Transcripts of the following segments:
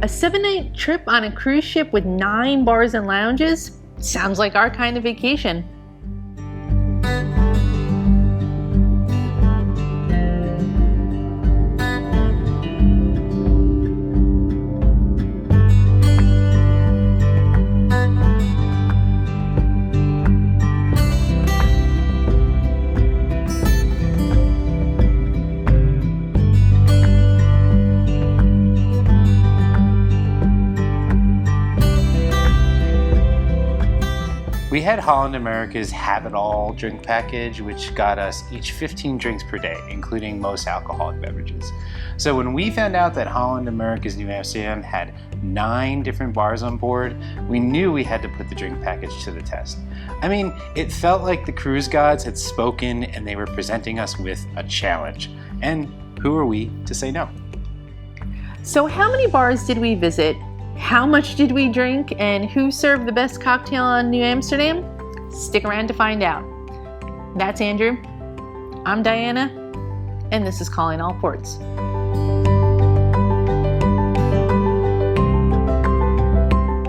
7-night trip on a cruise ship with 9 bars and lounges? Sounds like our kind of vacation. We had Holland America's Have It All drink package, which got us each 15 drinks per day, including most alcoholic beverages. So when we found out that Holland America's Nieuw Amsterdam had 9 different bars on board, we knew we had to put the drink package to the test. I mean, it felt like the cruise gods had spoken and they were presenting us with a challenge. And who are we to say no? So how many bars did we visit? How much did we drink, and who served the best cocktail on Nieuw Amsterdam? Stick around to find out. That's Andrew. I'm Diana, and this is Calling All Ports.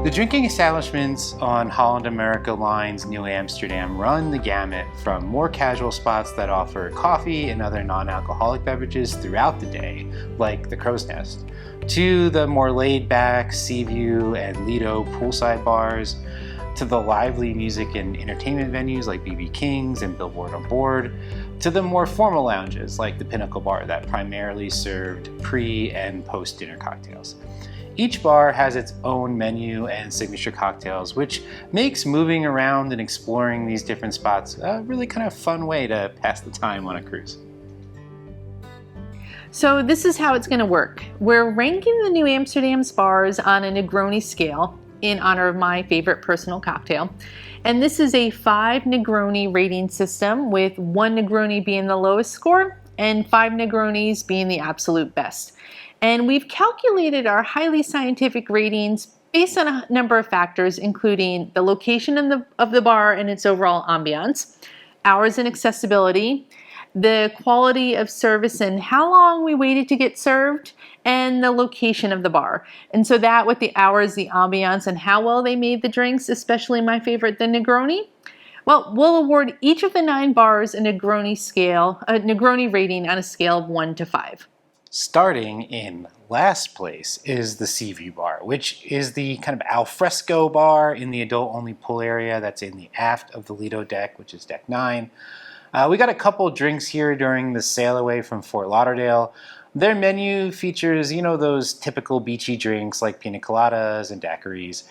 The drinking establishments on Holland America Line's Nieuw Amsterdam run the gamut from more casual spots that offer coffee and other non-alcoholic beverages throughout the day, like the Crow's Nest, to the more laid-back Seaview and Lido poolside bars, to the lively music and entertainment venues like BB King's and Billboard on Board, to the more formal lounges like the Pinnacle Bar that primarily served pre- and post-dinner cocktails. Each bar has its own menu and signature cocktails, which makes moving around and exploring these different spots a really kind of fun way to pass the time on a cruise. So this is how it's going to work. We're ranking the Nieuw Amsterdam's bars on a Negroni scale in honor of my favorite personal cocktail. And this is a 5 Negroni rating system, with 1 Negroni being the lowest score and 5 Negronis being the absolute best. And we've calculated our highly scientific ratings based on a number of factors, including the location of the bar and its overall ambiance, hours and accessibility, the quality of service and how long we waited to get served, and the location of the bar. And so that, with the hours, the ambiance, and how well they made the drinks, especially my favorite, the Negroni, well, we'll award each of the 9 bars a Negroni rating on a scale of 1 to 5. Starting in last place is the Seaview Bar, which is the kind of al fresco bar in the adult-only pool area that's in the aft of the Lido deck, which is deck 9. We got a couple drinks here during the sail away from Fort Lauderdale. Their menu features, those typical beachy drinks like pina coladas and daiquiris,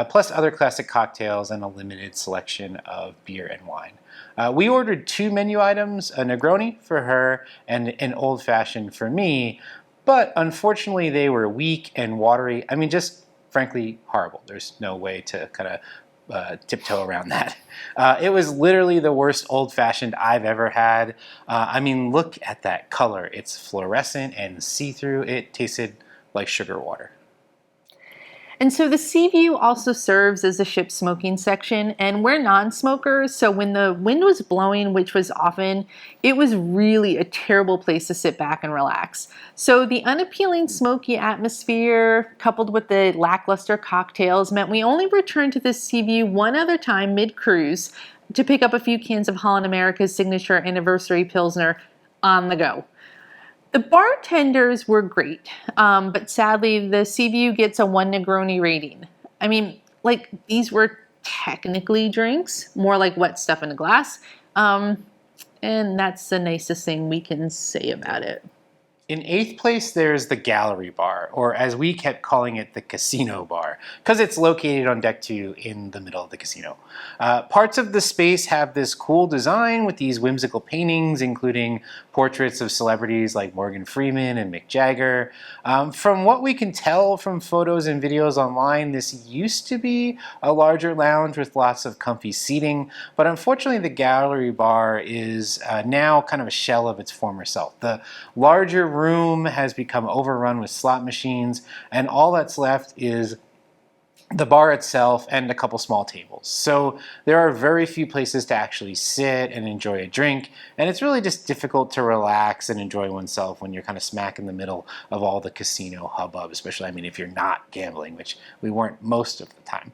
plus other classic cocktails and a limited selection of beer and wine. We ordered 2 menu items, a Negroni for her and an old-fashioned for me, but unfortunately they were weak and watery. I mean, just frankly horrible. There's no way to kind of tiptoe around that. It was literally the worst old-fashioned I've ever had. I mean, look at that color. It's fluorescent and see-through. It tasted like sugar water. And so the Seaview also serves as a ship's smoking section, and we're non-smokers, so when the wind was blowing, which was often, it was really a terrible place to sit back and relax. So the unappealing smoky atmosphere, coupled with the lackluster cocktails, meant we only returned to the Seaview one other time mid-cruise to pick up a few cans of Holland America's signature anniversary Pilsner on the go. The bartenders were great, but sadly the Seaview gets a 1 Negroni rating. I mean, these were technically drinks, more like wet stuff in a glass, and that's the nicest thing we can say about it. In 8th place, there's the Gallery Bar, or as we kept calling it, the Casino Bar, because it's located on deck 2 in the middle of the casino. Parts of the space have this cool design with these whimsical paintings, including portraits of celebrities like Morgan Freeman and Mick Jagger. From what we can tell from photos and videos online, this used to be a larger lounge with lots of comfy seating, but unfortunately the Gallery Bar is now kind of a shell of its former self. The larger room has become overrun with slot machines, and all that's left is the bar itself, and a couple small tables. So there are very few places to actually sit and enjoy a drink, and it's really just difficult to relax and enjoy oneself when you're kind of smack in the middle of all the casino hubbub, especially, I mean, if you're not gambling, which we weren't most of the time.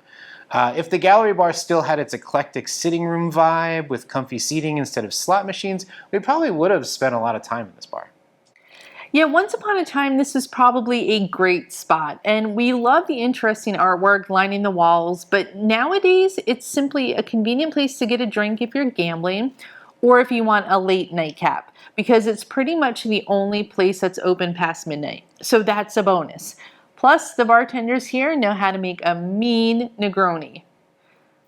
If the gallery bar still had its eclectic sitting room vibe with comfy seating instead of slot machines, we probably would have spent a lot of time in this bar. Yeah, once upon a time, this was probably a great spot, and we love the interesting artwork lining the walls, but nowadays it's simply a convenient place to get a drink if you're gambling or if you want a late nightcap, because it's pretty much the only place that's open past midnight. So that's a bonus. Plus, the bartenders here know how to make a mean Negroni.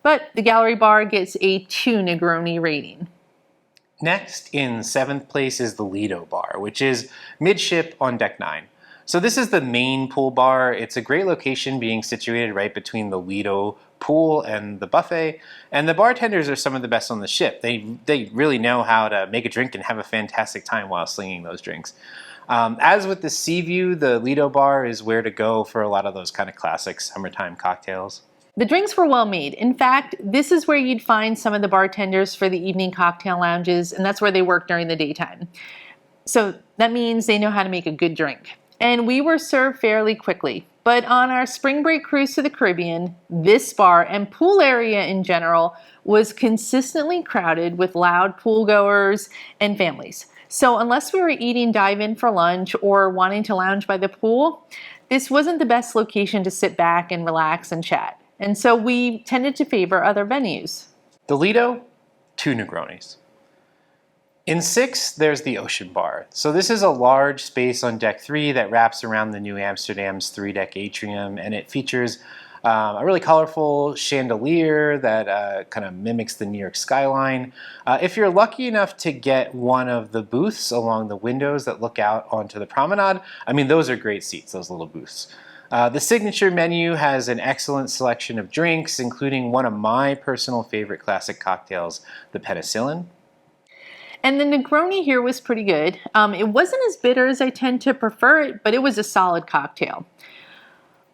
But the gallery bar gets a 2 Negroni rating. Next, in 7th place, is the Lido Bar, which is midship on deck 9. So this is the main pool bar. It's a great location, being situated right between the Lido pool and the buffet, and the bartenders are some of the best on the ship. They really know how to make a drink and have a fantastic time while slinging those drinks. As with the sea view, the Lido Bar is where to go for a lot of those kind of classic summertime cocktails. The drinks were well made. In fact, this is where you'd find some of the bartenders for the evening cocktail lounges, and that's where they work during the daytime. So that means they know how to make a good drink. And we were served fairly quickly. But on our spring break cruise to the Caribbean, this bar and pool area in general was consistently crowded with loud pool goers and families. So unless we were eating dive-in for lunch or wanting to lounge by the pool, this wasn't the best location to sit back and relax and chat. And so we tended to favor other venues. The Lido, 2 Negronis. In 6th, there's the Ocean Bar. So this is a large space on deck 3 that wraps around the New Amsterdam's 3-deck atrium, and it features a really colorful chandelier that kind of mimics the New York skyline. If you're lucky enough to get one of the booths along the windows that look out onto the promenade, I mean, those are great seats, those little booths. The signature menu has an excellent selection of drinks, including one of my personal favorite classic cocktails, the Penicillin. And the Negroni here was pretty good. It wasn't as bitter as I tend to prefer it, but it was a solid cocktail.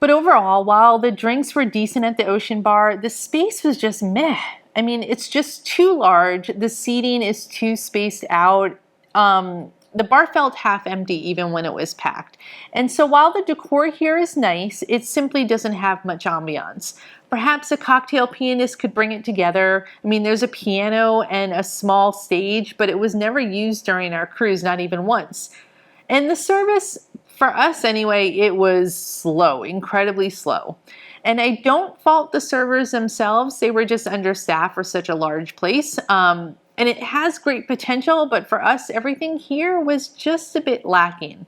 But overall, while the drinks were decent at the Ocean Bar, the space was just meh. I mean, it's just too large. The seating is too spaced out. The bar felt half empty even when it was packed. And so while the decor here is nice, it simply doesn't have much ambiance. Perhaps a cocktail pianist could bring it together. I mean, there's a piano and a small stage, but it was never used during our cruise, not even once. And the service, for us anyway, it was slow, incredibly slow. And I don't fault the servers themselves. They were just understaffed for such a large place. And it has great potential, but for us, everything here was just a bit lacking.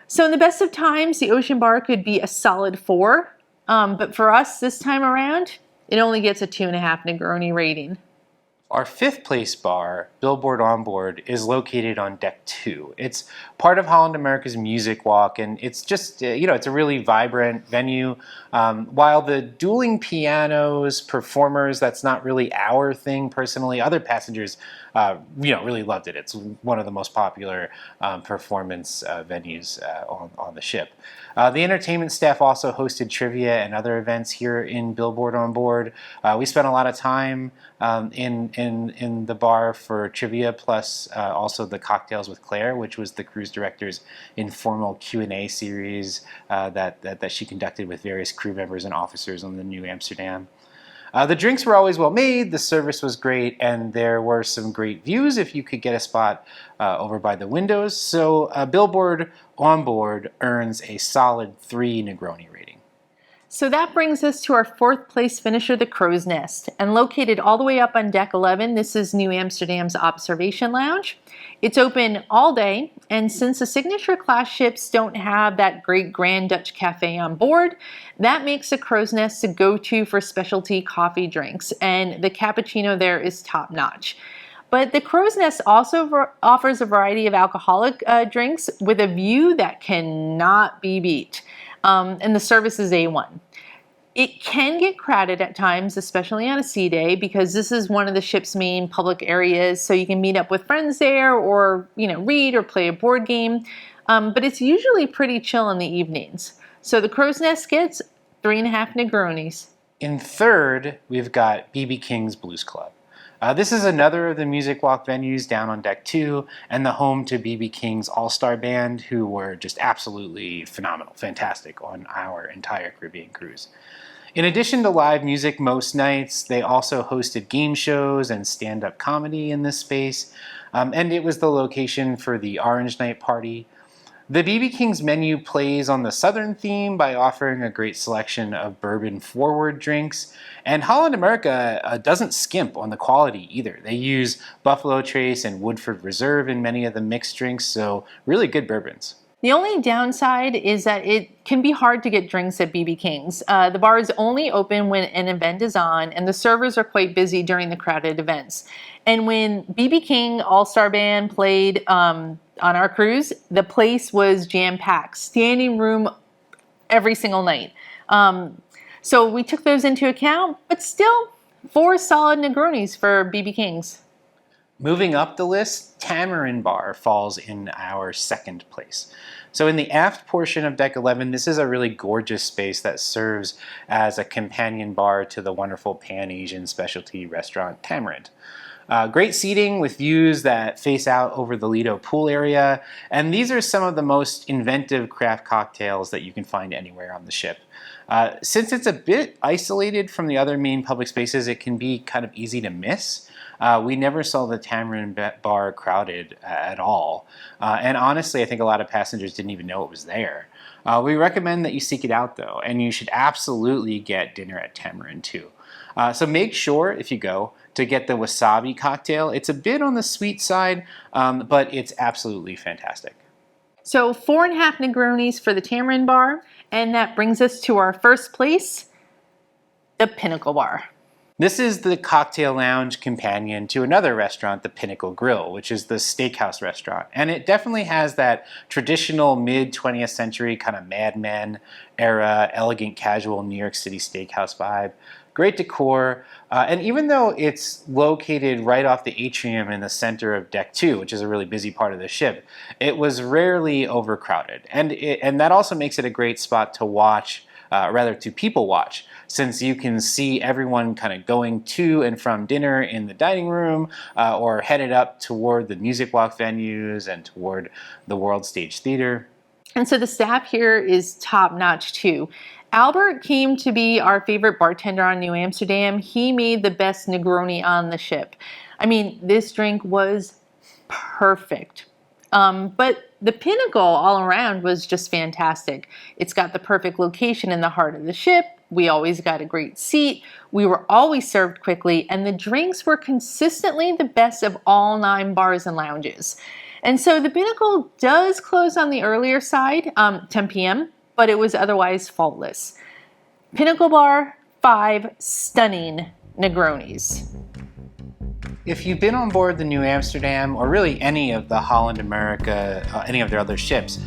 So in the best of times, the Ocean Bar could be a solid 4. But for us this time around, it only gets a 2.5 Negroni rating. Our 5th place bar, Billboard Onboard, is located on deck 2. It's part of Holland America's Music Walk, and it's just, it's a really vibrant venue. While the dueling pianos, performers, that's not really our thing personally. Other passengers, really loved it. It's one of the most popular performance venues on the ship. The entertainment staff also hosted trivia and other events here in Billboard Onboard. We spent a lot of time in the bar for trivia, plus also the Cocktails with Claire, which was the cruise director's informal Q&A series that she conducted with various crew members and officers on the New Amsterdam. The drinks were always well made, the service was great, and there were some great views if you could get a spot over by the windows. So Billboard Onboard earns a solid 3 Negroni rating. So that brings us to our 4th place finisher, the Crow's Nest. And located all the way up on deck 11, this is New Amsterdam's Observation Lounge. It's open all day, and since the signature class ships don't have that great Grand Dutch Cafe on board, that makes the Crow's Nest a go-to for specialty coffee drinks, and the cappuccino there is top-notch. But the Crow's Nest also offers a variety of alcoholic drinks with a view that cannot be beat. And the service is A1. It can get crowded at times, especially on a sea day, because this is one of the ship's main public areas, so you can meet up with friends there or, read or play a board game. But it's usually pretty chill in the evenings. So the Crow's Nest gets 3.5 Negronis. In third, we've got B.B. King's Blues Club. This is another of the Music Walk venues down on Deck 2 and the home to B.B. King's All-Star Band, who were just absolutely phenomenal, fantastic on our entire Caribbean cruise. In addition to live music most nights, they also hosted game shows and stand-up comedy in this space, and it was the location for the Orange Night Party. The B.B. King's menu plays on the Southern theme by offering a great selection of bourbon-forward drinks, and Holland America doesn't skimp on the quality either. They use Buffalo Trace and Woodford Reserve in many of the mixed drinks, so really good bourbons. The only downside is that it can be hard to get drinks at B.B. King's. The bar is only open when an event is on, and the servers are quite busy during the crowded events. And when B.B. King All-Star Band played on our cruise, the place was jam-packed, standing room every single night. So we took those into account, but still 4 solid Negronis for B.B. King's. Moving up the list, Tamarind Bar falls in our second place. So in the aft portion of Deck 11, this is a really gorgeous space that serves as a companion bar to the wonderful Pan-Asian specialty restaurant Tamarind. Great seating with views that face out over the Lido pool area, and these are some of the most inventive craft cocktails that you can find anywhere on the ship. Since it's a bit isolated from the other main public spaces, it can be kind of easy to miss. We never saw the Tamarind Bar crowded at all, and honestly I think a lot of passengers didn't even know it was there. We recommend that you seek it out though, and you should absolutely get dinner at Tamarind too. So make sure, if you go, to get the Wasabi cocktail. It's a bit on the sweet side, but it's absolutely fantastic. So 4.5 Negronis for the Tamarind Bar, and that brings us to our first place, the Pinnacle Bar. This is the cocktail lounge companion to another restaurant, the Pinnacle Grill, which is the steakhouse restaurant. And it definitely has that traditional mid-20th century kind of Mad Men era, elegant casual New York City steakhouse vibe. Great decor, and even though it's located right off the atrium in the center of Deck 2, which is a really busy part of the ship, it was rarely overcrowded. And that also makes it a great spot to watch, to people watch, since you can see everyone kind of going to and from dinner in the dining room or headed up toward the Music Walk venues and toward the World Stage Theater. And so the staff here is top-notch too. Albert came to be our favorite bartender on New Amsterdam. He made the best Negroni on the ship. I mean, this drink was perfect. But the Pinnacle all around was just fantastic. It's got the perfect location in the heart of the ship. We always got a great seat. We were always served quickly, and the drinks were consistently the best of all 9 bars and lounges. And so the Pinnacle does close on the earlier side, 10 p.m., but it was otherwise faultless. Pinnacle Bar, 5 stunning Negronis. If you've been on board the New Amsterdam, or really any of the Holland America, any of their other ships,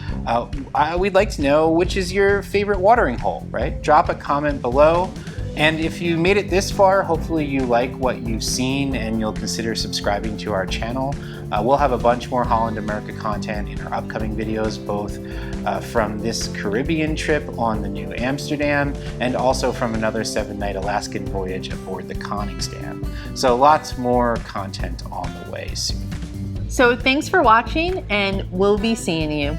we'd like to know which is your favorite watering hole, right? Drop a comment below. And if you made it this far, hopefully you like what you've seen and you'll consider subscribing to our channel. We'll have a bunch more Holland America content in our upcoming videos, both from this Caribbean trip on the New Amsterdam and also from another 7-night Alaskan voyage aboard the Koningsdam. So lots more content on the way soon. So thanks for watching, and we'll be seeing you.